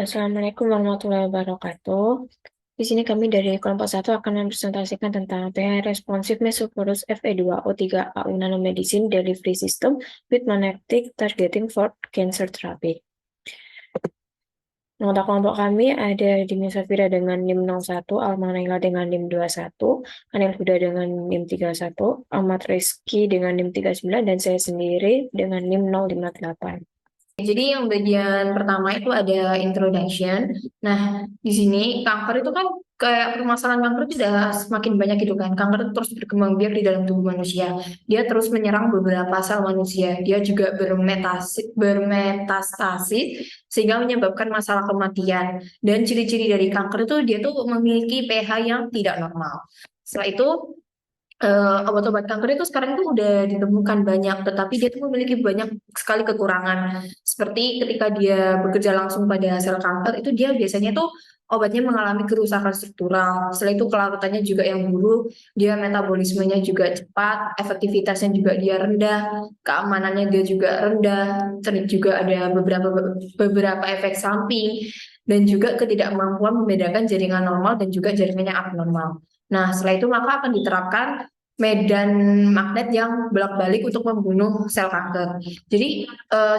Assalamualaikum warahmatullahi wabarakatuh. Di sini kami dari kelompok 1 akan mempresentasikan tentang pH Responsive Mesoporous Fe2O3AU Nanomedicine Delivery System with Magnetic Targeting for Cancer Therapy. Anggota kelompok kami ada Dini Safira dengan NIM 01, Alma Naila dengan NIM 21, Anil Huda dengan NIM 31, Ahmad Rizky dengan NIM 39, dan saya sendiri dengan NIM 058. Jadi yang bagian pertama itu ada introduction. Nah, di sini kanker itu kan kayak permasalahan kanker itu sudah semakin banyak gitu kan. Kanker itu terus berkembang biak di dalam tubuh manusia. Dia terus menyerang beberapa sel manusia. Dia juga bermetastasis sehingga menyebabkan masalah kematian. Dan ciri-ciri dari kanker itu dia tuh memiliki pH yang tidak normal. Setelah itu obat-obat kanker itu sekarang itu udah ditemukan banyak, tetapi dia tuh memiliki banyak sekali kekurangan. Seperti ketika dia bekerja langsung pada sel kanker, itu dia biasanya tuh obatnya mengalami kerusakan struktural. Setelah itu kelarutannya juga yang buruk, dia metabolismenya juga cepat, efektivitasnya juga dia rendah, keamanannya dia juga rendah, terus juga ada beberapa efek samping dan juga ketidakmampuan membedakan jaringan normal dan juga jaringan yang abnormal. Nah, setelah itu maka akan diterapkan medan magnet yang bolak-balik untuk membunuh sel kanker. Jadi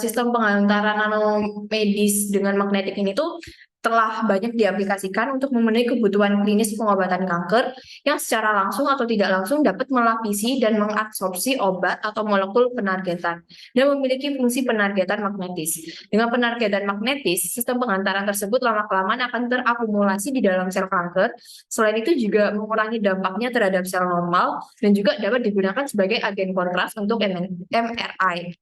sistem pengantaran nanomedis dengan magnetik ini tuh telah banyak diaplikasikan untuk memenuhi kebutuhan klinis pengobatan kanker yang secara langsung atau tidak langsung dapat melapisi dan mengabsorpsi obat atau molekul penargetan dan memiliki fungsi penargetan magnetis. Dengan penargetan magnetis, sistem pengantaran tersebut lama-kelamaan akan terakumulasi di dalam sel kanker. Selain itu juga mengurangi dampaknya terhadap sel normal dan juga dapat digunakan sebagai agen kontras untuk MRI.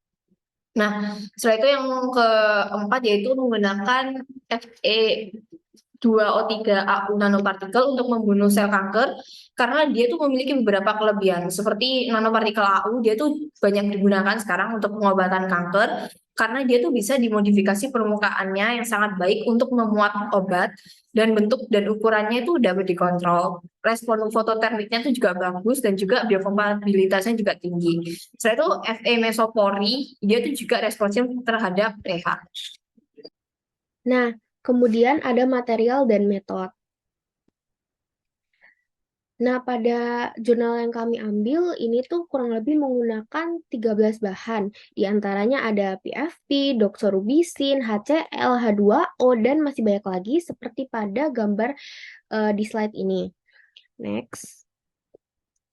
Nah, setelah itu yang keempat yaitu menggunakan Fe2O3AU nanopartikel untuk membunuh sel kanker karena dia tuh memiliki beberapa kelebihan seperti nanopartikel AU dia tuh banyak digunakan sekarang untuk pengobatan kanker karena dia tuh bisa dimodifikasi permukaannya yang sangat baik untuk memuat obat dan bentuk dan ukurannya itu dapat dikontrol. Respon fototermiknya itu juga bagus dan juga biokompatibilitasnya juga tinggi. Selain itu Fe mesopori dia tuh juga responsif terhadap pH. Nah, kemudian ada material dan metode. Nah, pada jurnal yang kami ambil, ini tuh kurang lebih menggunakan 13 bahan. Di antaranya ada PFP, doxorubicin, HCl, H2O, dan masih banyak lagi seperti pada gambar di slide ini. Next.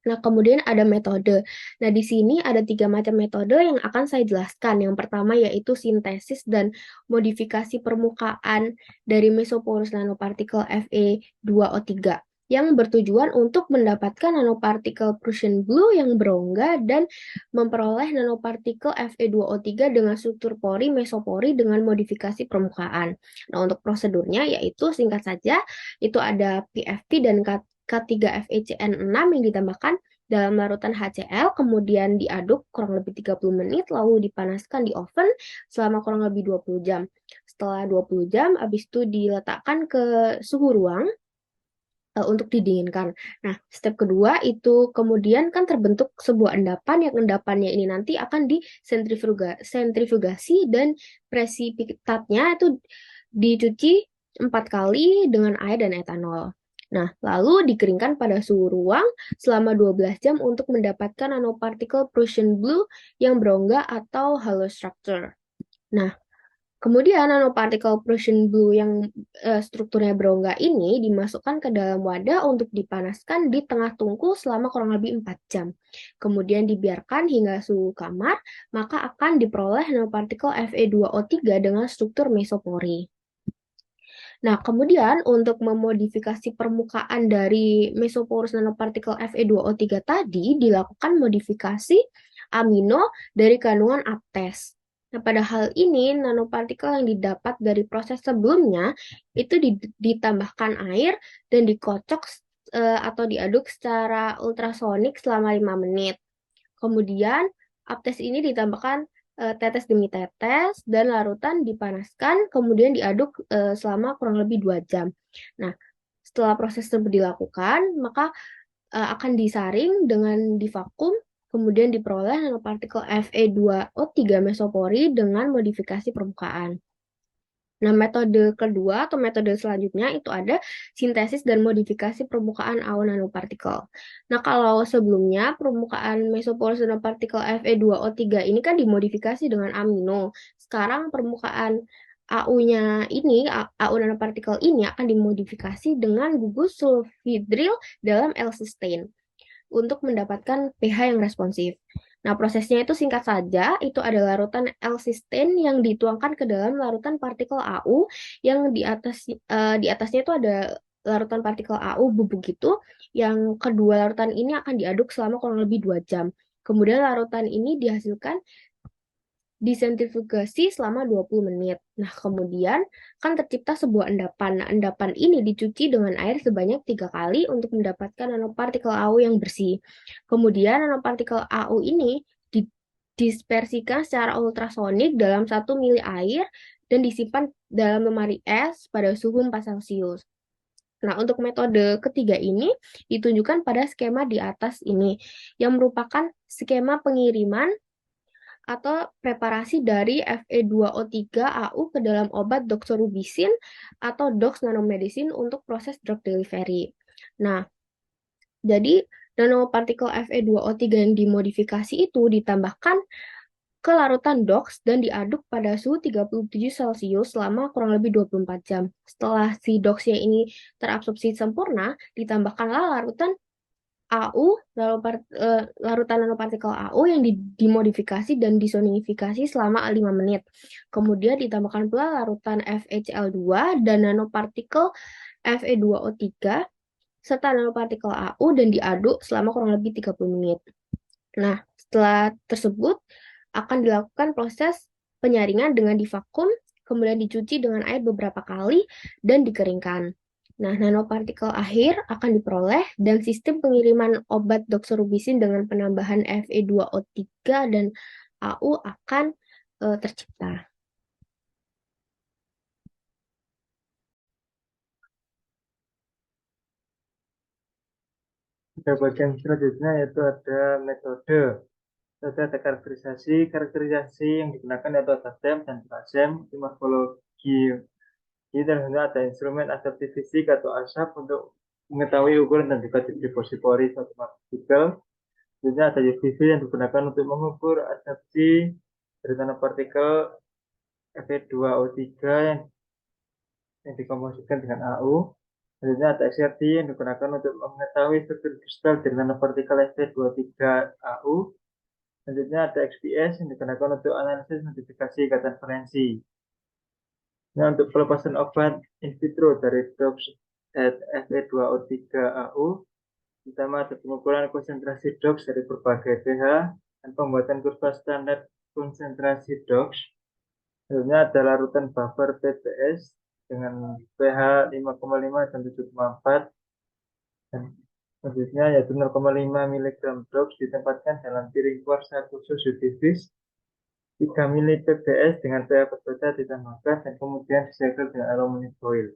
Nah, kemudian ada metode. Nah, di sini ada 3 macam metode yang akan saya jelaskan. Yang pertama yaitu sintesis dan modifikasi permukaan dari mesoporous nanopartikel Fe2O3 yang bertujuan untuk mendapatkan nanopartikel Prussian blue yang berongga dan memperoleh nanopartikel Fe2O3 dengan struktur pori mesopori dengan modifikasi permukaan. Nah, untuk prosedurnya yaitu singkat saja, itu ada PFP dan K3FeCN6 yang ditambahkan dalam larutan HCl, kemudian diaduk kurang lebih 30 menit, lalu dipanaskan di oven selama kurang lebih 20 jam. Setelah 20 jam, habis itu diletakkan ke suhu ruang untuk didinginkan. Nah, step kedua itu kemudian kan terbentuk sebuah endapan, yang endapannya ini nanti akan disentrifugasi dan presipitatnya itu dicuci 4 kali dengan air dan etanol. Nah, lalu dikeringkan pada suhu ruang selama 12 jam untuk mendapatkan nanopartikel Prussian blue yang berongga atau hollow structure. Nah, kemudian nanopartikel Prussian blue yang strukturnya berongga ini dimasukkan ke dalam wadah untuk dipanaskan di tengah tungku selama kurang lebih 4 jam. Kemudian dibiarkan hingga suhu kamar, maka akan diperoleh nanopartikel Fe2O3 dengan struktur mesopori. Nah, kemudian untuk memodifikasi permukaan dari mesoporous nanopartikel Fe2O3 tadi dilakukan modifikasi amino dari kandungan aptes. Nah, pada hal ini nanopartikel yang didapat dari proses sebelumnya itu ditambahkan air dan dikocok atau diaduk secara ultrasonik selama 5 menit. Kemudian aptes ini ditambahkan tetes demi tetes dan larutan dipanaskan kemudian diaduk selama kurang lebih 2 jam. Nah, setelah proses tersebut dilakukan, maka akan disaring dengan divakum kemudian diperoleh nanopartikel Fe2O3 mesopori dengan modifikasi permukaan. Nah, metode kedua atau metode selanjutnya itu ada sintesis dan modifikasi permukaan AU nanopartikel. Nah, kalau sebelumnya permukaan mesoporous nanopartikel Fe2O3 ini kan dimodifikasi dengan amino. Sekarang permukaan AU-nya ini, AU nanopartikel ini akan dimodifikasi dengan gugus sulfhidril dalam L-cysteine untuk mendapatkan pH yang responsif. Nah, prosesnya itu singkat saja, itu adalah larutan L-cysteine yang dituangkan ke dalam larutan partikel AU yang di atasnya itu ada larutan partikel AU bubuk gitu, yang kedua larutan ini akan diaduk selama kurang lebih 2 jam. Kemudian larutan ini dihasilkan disentrifugasi selama 20 menit. Nah, kemudian kan tercipta sebuah endapan. Nah, endapan ini dicuci dengan air sebanyak 3 kali untuk mendapatkan nanopartikel AU yang bersih. Kemudian nanopartikel AU ini didispersikan secara ultrasonik dalam 1 mili air dan disimpan dalam lemari es pada suhu 4 Celcius. Nah, untuk metode ketiga ini ditunjukkan pada skema di atas ini, yang merupakan skema pengiriman atau preparasi dari Fe2O3 AU ke dalam obat doxorubicin atau dox nanomedicine untuk proses drug delivery. Nah, jadi nanopartikel Fe2O3 yang dimodifikasi itu ditambahkan ke larutan dox dan diaduk pada suhu 37 Celcius selama kurang lebih 24 jam. Setelah si doxnya ini terabsorpsi sempurna, ditambahkanlah larutan AU, larutan nanopartikel AU yang dimodifikasi dan disonifikasi selama 5 menit. Kemudian ditambahkan pula larutan FeCl2 dan nanopartikel Fe2O3 serta nanopartikel AU dan diaduk selama kurang lebih 30 menit. Nah, setelah tersebut akan dilakukan proses penyaringan dengan divakum, kemudian dicuci dengan air beberapa kali dan dikeringkan. Nah, nanopartikel akhir akan diperoleh dan sistem pengiriman obat doxorubicin dengan penambahan Fe2O3 dan AU akan tercipta. Pada bagian selanjutnya yaitu ada metode. Ada karakterisasi yang digunakan yaitu ada SEM dan SEM, morfologi. Jadi tentunya ada instrumen adaptif fisik atau ASAP untuk mengetahui ukuran dan juga distribusi pori suatu partikel. Selanjutnya ada UVC yang digunakan untuk mengukur adaptasi dari nanopartikel Fe2O3 yang dikomposisikan dengan AU. Selanjutnya ada XRT yang digunakan untuk mengetahui struktur kristal dari nanopartikel Fe23AU. Selanjutnya ada XPS yang digunakan untuk analisis modifikasi ikatan valensi. Nah, untuk pelepasan obat in vitro dari DOX Fe2O3AU, pertama ada pengukuran konsentrasi DOX dari berbagai pH dan pembuatan kurva standar konsentrasi DOX. Selanjutnya ada larutan buffer PBS dengan pH 5,5 dan 7,4. Dan selanjutnya yaitu 0,5 mg DOX ditempatkan dalam piring kuarsa khusus UV-Vis. 3 mili PBS dengan pH berbeda ditambahkan dan kemudian disegel dengan aluminium foil.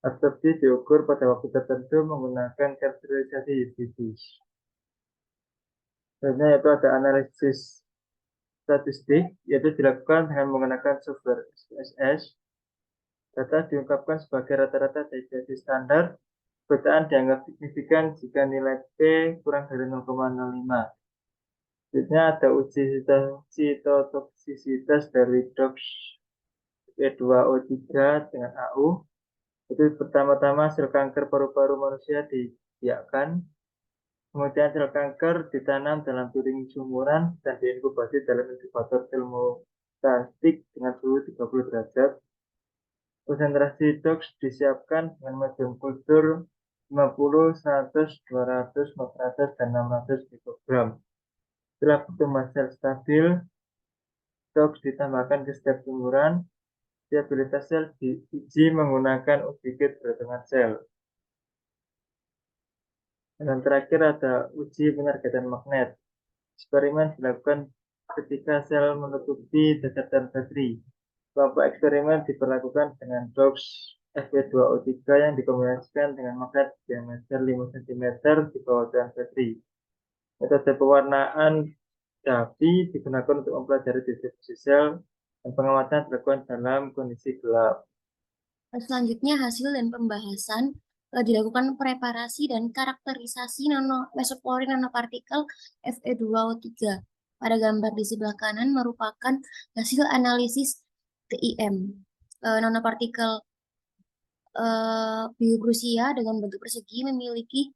Absorpsi diukur pada waktu tertentu menggunakan karakterisasi UV-Vis. Selanjutnya yaitu ada analisis statistik, yaitu dilakukan dengan menggunakan software SPSS. Data diungkapkan sebagai rata-rata deviasi standar. Perbedaan dianggap signifikan jika nilai P kurang dari 0,05. Selanjutnya ada uji sitotoksisitas dari DOX P2O3 dengan AU. Itu pertama-tama sel kanker paru-paru manusia dibiakkan. Kemudian sel kanker ditanam dalam piring sumuran dan diinkubasi dalam inkubator termostatik dengan suhu 30 derajat. Konsentrasi DOX disiapkan dengan medium kultur 50, 100, 200, 400, dan 600 mikrogram. Setelah pertumbuhan sel stabil, DOX ditambahkan ke setiap sumuran. Stabilitas sel diuji menggunakan uji kit perhitungan sel. Dan terakhir ada uji penargetan magnet. Eksperimen dilakukan ketika sel menutupi desatan baterai. Kelompok eksperimen diperlakukan dengan DOX Fe2O3 yang dikombinasikan dengan magnet diameter 5 cm di bawah tiang baterai. Metode pewarnaan DAPI digunakan untuk mempelajari distribusi sel Dan pengamatan dilakukan dalam kondisi gelap. Selanjutnya hasil dan pembahasan dilakukan preparasi dan karakterisasi mesopori nanopartikel Fe2O3. Pada gambar di sebelah kanan merupakan hasil analisis TIM. Nanopartikel biogrusia dengan bentuk persegi memiliki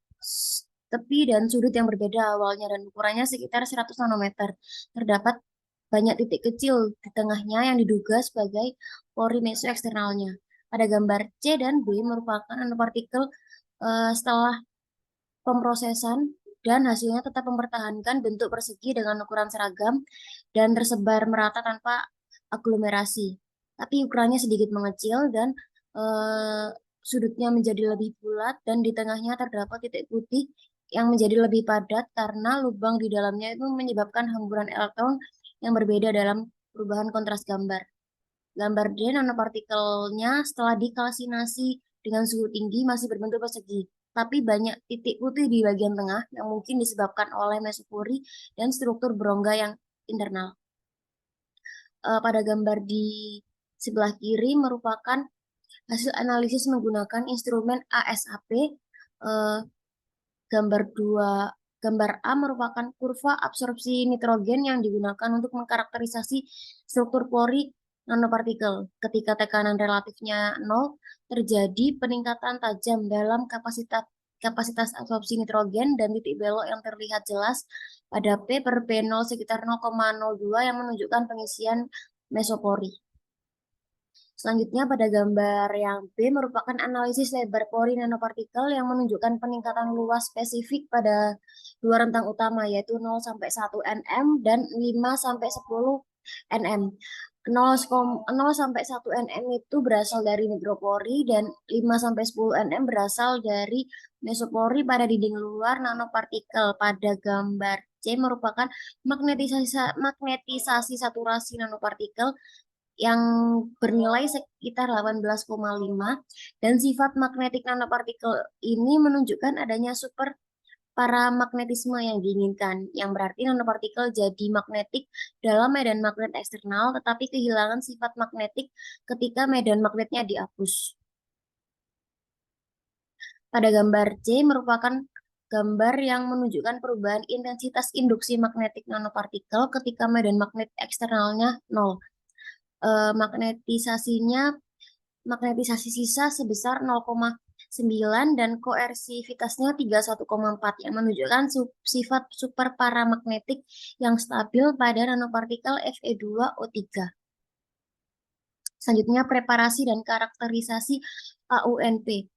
tepi dan sudut yang berbeda awalnya dan ukurannya sekitar 100 nanometer. Terdapat banyak titik kecil di tengahnya yang diduga sebagai pori mesoeksternalnya. Pada gambar C dan B merupakan nanopartikel setelah pemrosesan dan hasilnya tetap mempertahankan bentuk persegi dengan ukuran seragam dan tersebar merata tanpa aglomerasi. Tapi ukurannya sedikit mengecil dan sudutnya menjadi lebih bulat dan di tengahnya terdapat titik putih yang menjadi lebih padat karena lubang di dalamnya itu menyebabkan hamburan elektron yang berbeda dalam perubahan kontras gambar. Gambar D nanopartikelnya setelah dikalsinasi dengan suhu tinggi masih berbentuk persegi, tapi banyak titik putih di bagian tengah yang mungkin disebabkan oleh mesopori dan struktur berongga yang internal. Pada gambar di sebelah kiri merupakan hasil analisis menggunakan instrumen ASAP. Gambar A merupakan kurva absorpsi nitrogen yang digunakan untuk mengkarakterisasi struktur pori nanopartikel. Ketika tekanan relatifnya 0, terjadi peningkatan tajam dalam kapasitas absorpsi nitrogen dan titik belok yang terlihat jelas pada P per P0 sekitar 0,02 yang menunjukkan pengisian mesopori. Selanjutnya pada gambar yang B merupakan analisis lebar pori nanopartikel yang menunjukkan peningkatan luas spesifik pada dua rentang utama yaitu 0 sampai 1 nm dan 5 sampai 10 nm. 0 sampai 1 nm itu berasal dari mikropori dan 5 sampai 10 nm berasal dari mesopori pada dinding luar nanopartikel. Pada gambar C merupakan magnetisasi saturasi nanopartikel yang bernilai sekitar 18,5 dan sifat magnetik nanopartikel ini menunjukkan adanya super paramagnetisme yang diinginkan, yang berarti nanopartikel jadi magnetik dalam medan magnet eksternal tetapi kehilangan sifat magnetik ketika medan magnetnya dihapus. Pada gambar C merupakan gambar yang menunjukkan perubahan intensitas induksi magnetik nanopartikel ketika medan magnet eksternalnya 0. Magnetisasi sisa sebesar 0,9 dan koersivitasnya 31,4 yang menunjukkan sifat super paramagnetik yang stabil pada nanopartikel Fe2O3. Selanjutnya preparasi dan karakterisasi AUNP.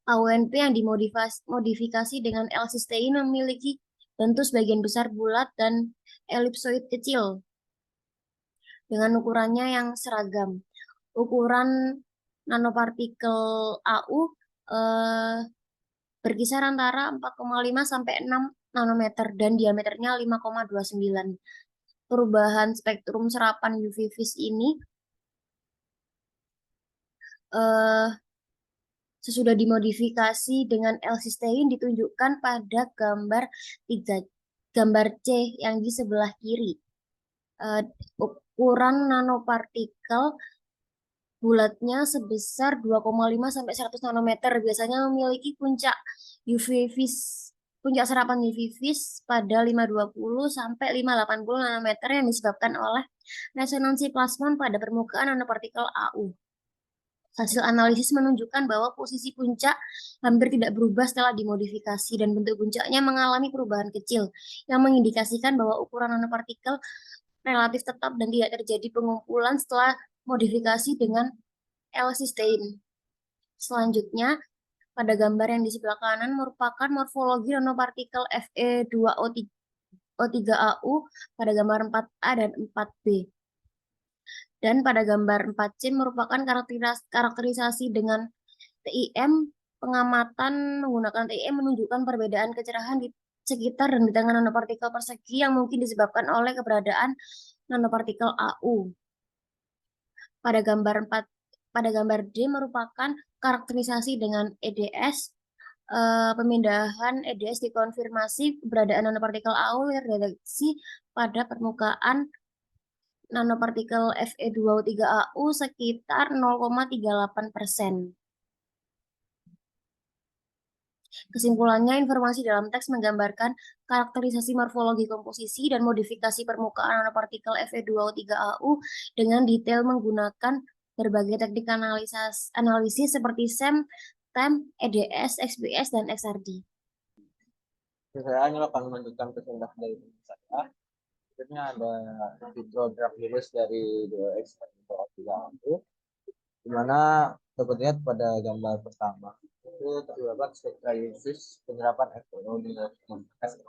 AUNP yang dimodifikasi dengan L-cysteine memiliki bentuk sebagian besar bulat dan elipsoid kecil dengan ukurannya yang seragam. Ukuran nanopartikel AU berkisar antara 4,5 sampai 6 nanometer dan diameternya 5,29. Perubahan spektrum serapan UV vis ini sesudah dimodifikasi dengan L-cysteine ditunjukkan pada gambar C yang di sebelah kiri. Ukuran nanopartikel bulatnya sebesar 2,5 sampai 100 nanometer biasanya memiliki puncak serapan UV vis pada 520 sampai 580 nanometer yang disebabkan oleh resonansi plasmon pada permukaan nanopartikel AU. Hasil analisis menunjukkan bahwa posisi puncak hampir tidak berubah setelah dimodifikasi dan bentuk puncaknya mengalami perubahan kecil yang mengindikasikan bahwa ukuran nanopartikel relatif tetap dan tidak terjadi pengumpulan setelah modifikasi dengan L-cysteine. Selanjutnya, pada gambar yang di sebelah kanan merupakan morfologi nanopartikel Fe2O3AU pada gambar 4A dan 4B. Dan pada gambar 4C merupakan karakterisasi dengan TIM. Pengamatan menggunakan TIM menunjukkan perbedaan kecerahan di sekitar dan di tengah nanopartikel persegi yang mungkin disebabkan oleh keberadaan nanopartikel AU. Pada gambar D merupakan karakterisasi dengan EDS. Pemindahan EDS dikonfirmasi keberadaan nanopartikel AU yang terdeteksi pada permukaan nanopartikel Fe2O3AU sekitar 0,38%. Kesimpulannya, informasi dalam teks menggambarkan karakterisasi morfologi komposisi dan modifikasi permukaan nanopartikel Fe2O3AU dengan detail menggunakan berbagai teknik analisis seperti SEM, TEM, EDS, XPS, dan XRD. Saya hanya akan melanjutkan presentasi dari saya. Berikutnya ada video draft rilis dari DOX itu, di mana dapat lihat pada gambar pertama itu terdapat spektralisis penyerapan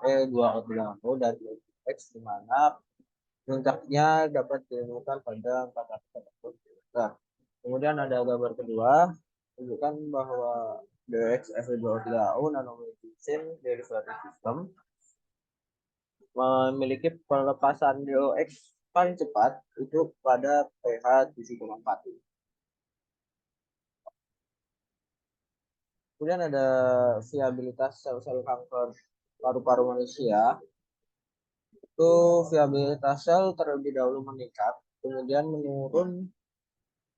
Fe2O3AU dari X, di mana puncaknya dapat ditemukan pada 400. Nah, kemudian ada gambar kedua menunjukkan bahwa DOX Fe2O3AU nanomedicine derivative system memiliki pelepasan DOX paling cepat itu pada pH 7,4. Kemudian ada viabilitas sel-sel kanker paru-paru manusia. Itu viabilitas sel terlebih dahulu meningkat, kemudian menurun.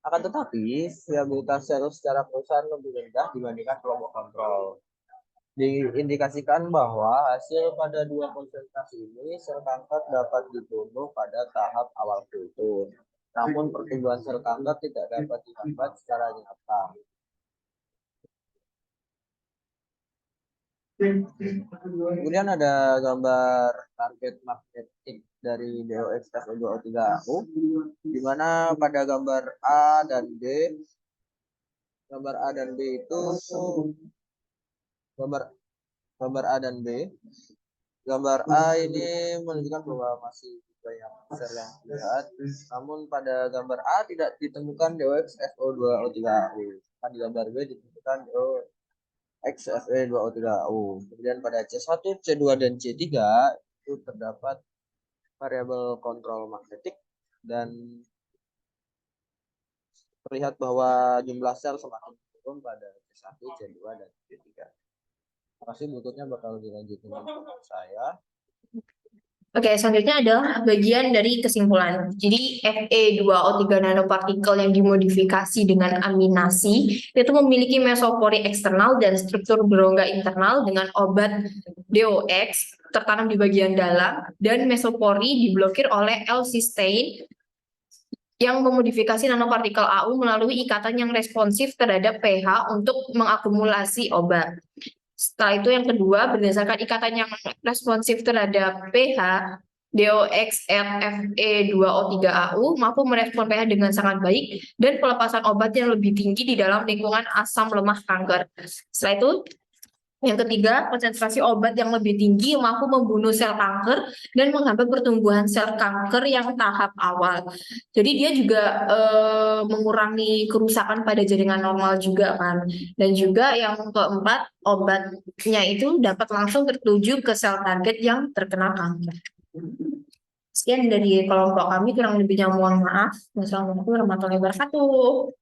Akan tetapi, viabilitas sel secara perusahaan lebih rendah dibandingkan kelompok kontrol. Diindikasikan bahwa hasil pada dua konsentrasi ini, sel kanker dapat dibunuh pada tahap awal kultur. Namun pertumbuhan sel kanker tidak dapat dihambat secara nyata. Kemudian ada gambar target magnetik dari DOX Fe2O3AU, di mana pada gambar A dan B, gambar A dan B itu gambar A dan B. Gambar A ini menunjukkan bahwa masih banyak sel yang terlihat, namun pada gambar A tidak ditemukan DOX Fe2O3AU. Di gambar B ditemukan DOX Fe2O3AU. Kemudian pada C1, C2, dan C3 itu terdapat variabel kontrol magnetik dan terlihat bahwa jumlah sel semakin turun pada C1, C2, dan C3. Terima kasih, berikutnya bakal dilanjutin dengan saya. Oke, selanjutnya adalah bagian dari kesimpulan. Jadi Fe2O3 nanopartikel yang dimodifikasi dengan aminasi itu memiliki mesopori eksternal dan struktur berongga internal dengan obat DOX tertanam di bagian dalam, dan mesopori diblokir oleh L-cysteine yang memodifikasi nanopartikel AU melalui ikatan yang responsif terhadap pH untuk mengakumulasi obat. Setelah itu yang kedua, berdasarkan ikatan yang responsif terhadap pH, DOX Fe2O3AU mampu merespon pH dengan sangat baik dan pelepasan obat yang lebih tinggi di dalam lingkungan asam lemah kanker. Setelah itu, yang ketiga, konsentrasi obat yang lebih tinggi mampu membunuh sel kanker dan menghambat pertumbuhan sel kanker yang tahap awal. Jadi dia juga mengurangi kerusakan pada jaringan normal juga kan. Dan juga yang keempat, obatnya itu dapat langsung tertuju ke sel target yang terkena kanker. Sekian dari kelompok kami, kurang lebihnya mohon maaf. Wassalamualaikum warahmatullahi wabarakatuh.